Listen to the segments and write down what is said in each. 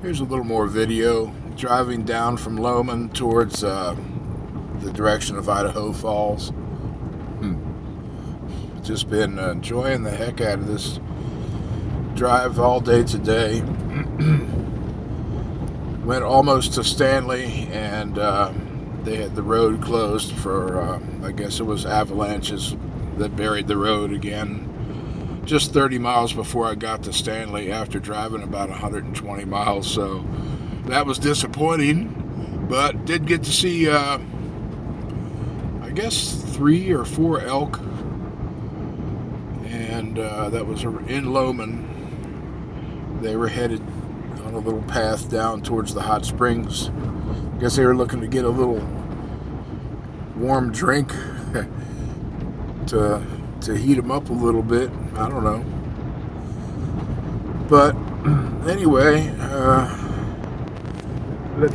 Here's a little more video. Driving down from Loman towards the direction of Idaho Falls. Just been enjoying the heck out of this drive all day today. Went almost to Stanley, and they had the road closed for, I guess it was avalanches that buried the road again. Just 30 miles before I got to Stanley after driving about 120 miles, so that was disappointing, but did get to see I guess 3 or 4 elk, and that was in Loman. They were headed on a little path down towards the hot springs. I guess they were looking to get a little warm drink to heat them up a little bit. I don't know. But anyway, let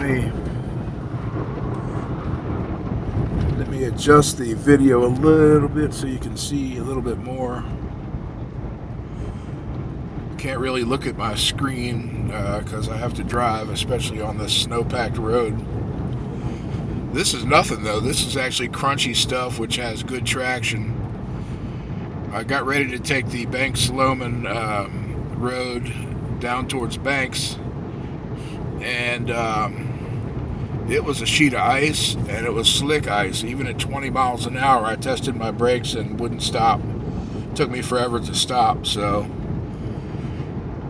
me adjust the video a little bit so you can see a little bit more. Can't really look at my screen because I have to drive, especially on this snow-packed road. This is nothing though. This is actually crunchy stuff which has good traction. I got ready to take the Banks-Loman road down towards Banks, and it was a sheet of ice, and it was slick ice. Even at 20 miles an hour, I tested my brakes and wouldn't stop. It took me forever to stop, so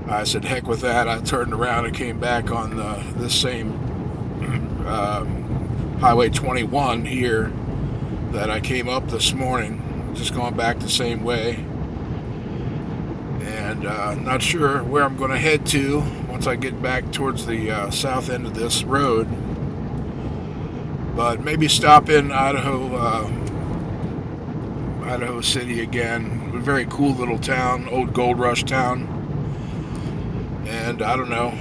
I said, heck with that. I turned around and came back on this same Highway 21 here that I came up this morning. Just going back the same way, and not sure where I'm going to head to once I get back towards the south end of this road, but maybe stop in Idaho City again. A very cool little town, old gold rush town, and I don't know,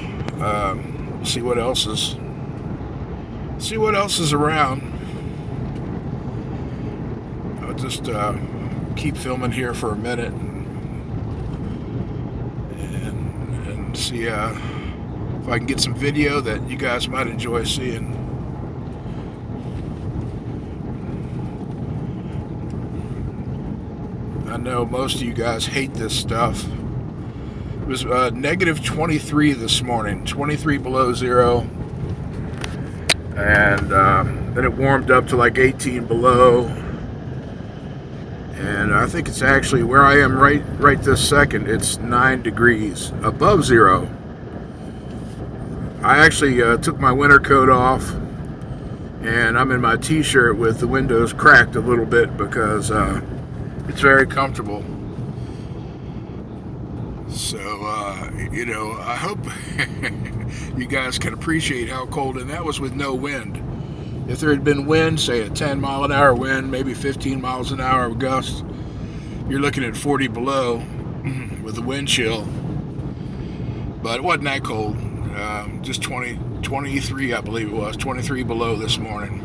see what else is around. I'll just keep filming here for a minute and see if I can get some video that you guys might enjoy seeing. I know most of you guys hate this stuff. It was negative 23 this morning, 23 below zero, and then it warmed up to like 18 below. And I think it's actually where I am right this second. It's 9 degrees above zero. I actually took my winter coat off, and I'm in my t-shirt with the windows cracked a little bit because it's very comfortable. So, you know, I hope you guys can appreciate how cold, and that was with no wind. If there had been wind, say a 10 mile an hour wind, maybe 15 miles an hour gust, you're looking at 40 below with the wind chill. But it wasn't that cold. Just 23, I believe it was, 23 below this morning.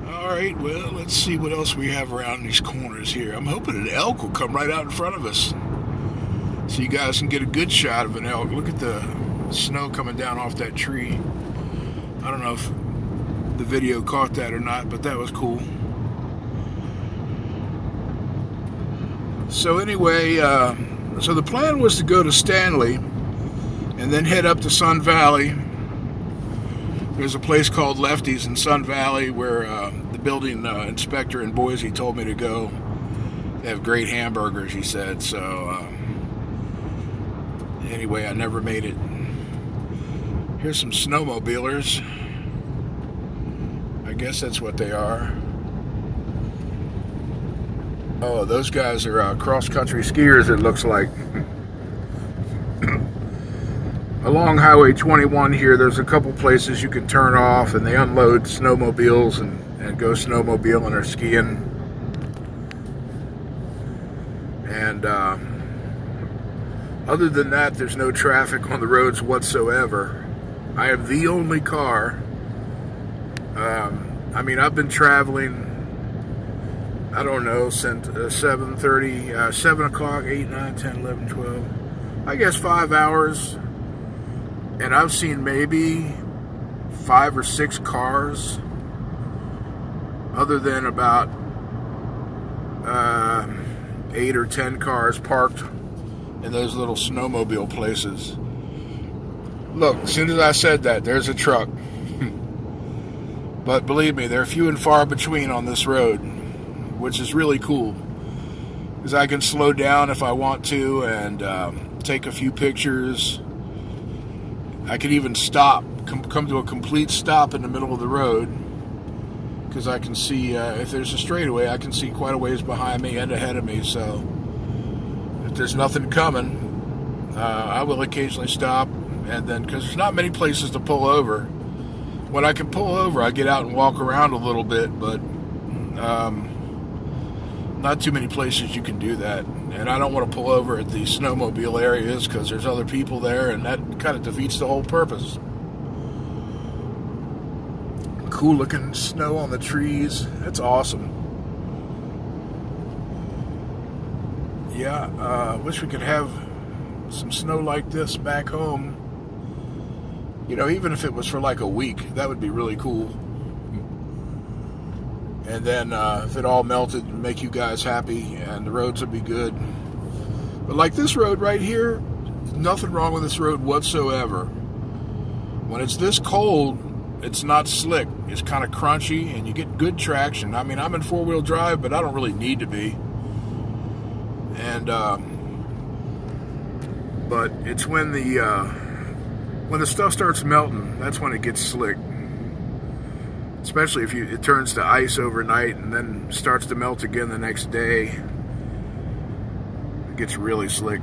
All right, well, let's see what else we have around these corners here. I'm hoping an elk will come right out in front of us so you guys can get a good shot of an elk. Look at the snow coming down off that tree. I don't know if the video caught that or not, but that was cool. So anyway, so the plan was to go to Stanley and then head up to Sun Valley. There's a place called Lefty's in Sun Valley where the building inspector in Boise told me to go. They have great hamburgers, he said. So anyway, I never made it. Here's some snowmobilers. I guess that's what they are. Oh, those guys are cross-country skiers, it looks like. Along Highway 21 here, there's a couple places you can turn off, and they unload snowmobiles and go snowmobiling or skiing. And other than that, there's no traffic on the roads whatsoever. I have the only car. I mean, I've been traveling, I don't know, since 7 o'clock, 8, 9, 10, 11, 12, I guess 5 hours, and I've seen maybe 5 or 6 cars, other than about 8 or 10 cars parked in those little snowmobile places. Look, as soon as I said that, there's a truck. But believe me, they're few and far between on this road, which is really cool, because I can slow down if I want to and take a few pictures. I can even stop, come to a complete stop in the middle of the road, because I can see, if there's a straightaway, I can see quite a ways behind me and ahead of me. So if there's nothing coming, I will occasionally stop, and then, because there's not many places to pull over. When I can pull over, I get out and walk around a little bit, but not too many places you can do that. And I don't want to pull over at the snowmobile areas because there's other people there, and that kind of defeats the whole purpose. Cool looking snow on the trees. That's awesome. Yeah, wish we could have some snow like this back home. You know, even if it was for like a week, that would be really cool. And then if it all melted and make you guys happy, and the roads would be good. But like this road right here, nothing wrong with this road whatsoever. When it's this cold, it's not slick. It's kind of crunchy, and you get good traction. I mean, I'm in four-wheel drive, but I don't really need to be. And but it's when the stuff starts melting, that's when it gets slick. Especially if it turns to ice overnight and then starts to melt again the next day. It gets really slick.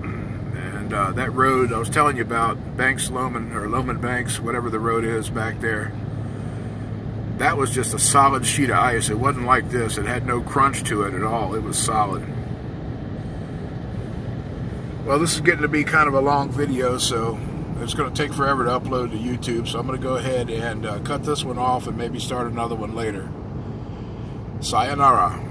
And that road I was telling you about, Banks Loman, or Loman Banks, whatever the road is back there, that was just a solid sheet of ice. It wasn't like this. It had no crunch to it at all. It was solid. Well, this is getting to be kind of a long video, so it's going to take forever to upload to YouTube, so I'm going to go ahead and cut this one off and maybe start another one later. Sayonara.